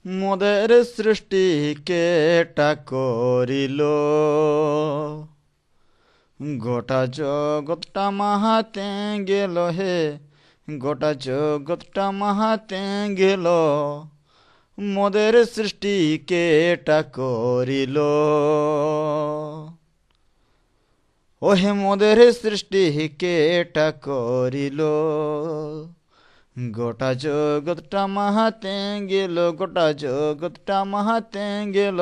মোদের সৃষ্টি কেটা করিল, গোটা জগৎটা মাহাতে গেল হে, গোটা জগৎটা মাহাতে গেল। মোদের সৃষ্টি কেটা করিল, ওহে মোদের সৃষ্টি কেটা করিল। গোটা জগৎটা মাহাতে গেল, গোটা জগৎটা মাহাতে গেল।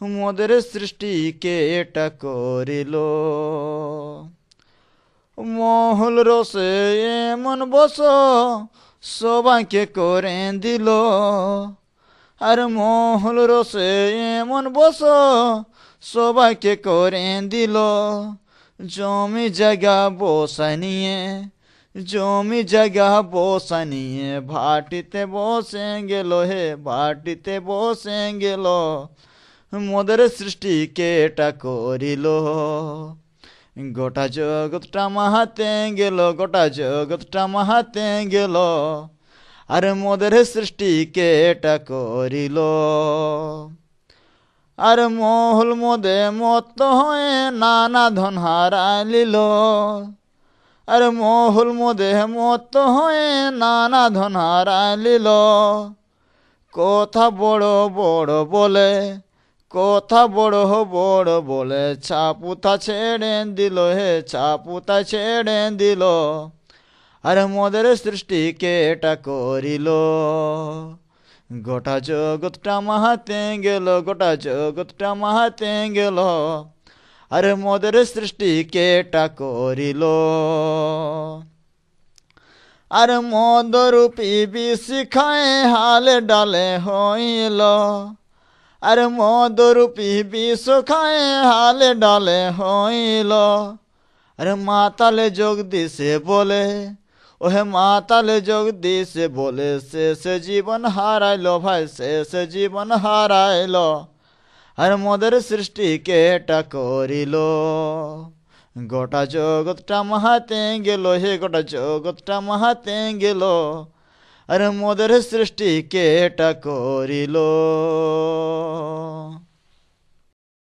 মোদের সৃষ্টি কেটা করিল। মহল রসে এমন বস সবাইকে করে দিল, আর মহল রসে এমন বস সবাইকে করে দিল। জমি জায়গা বসা নিয়ে, জমি জায়গা বসা নিয়ে ভাটিতে বসে গেল হে, ভাটিতে বসে গেল। মোদের সৃষ্টি কেটা করিল। গোটা জগৎটা মাহাতে গেল, গোটা জগৎটা মাহাতে গেল। আর মোদের সৃষ্টি কেটা করিল। আর মহল মোদে মত হয়ে নানা ধন হারাইল, আর মহল মোদে মত হয়ে নানা ধন হারাইল। কথা বড় বড় বলে, কথা বড় বড় বলে ছাপুতা ছেড়ে দিল হে, ছাপুতা ছেড়ে দিল। আর মোদের সৃষ্টি কেটা করিল। গোটা জগৎটা মাহাতে গেল, গোটা জগৎটা মাহাতে গেল। আর মোদের সৃষ্টি কেটা করিল। আর মদরূপী বিষ খায় হালে ডালে হইল, আর মদরূপী বিষ খায় হালে ডালে হইল। আর মাতালে যোগ দিছে বলে, ওহে মাতালে যোগ দিছে বলে শেষ জীবন হারাইল ভাই, শেষ জীবন হারাইল। আর মোদের সৃষ্টি কেটা করিল। গোটা জগৎটা মাহাতে গেল হে, গোটা জগৎটা মাহাতে গেল। আর মোদের সৃষ্টি কেটা করিল।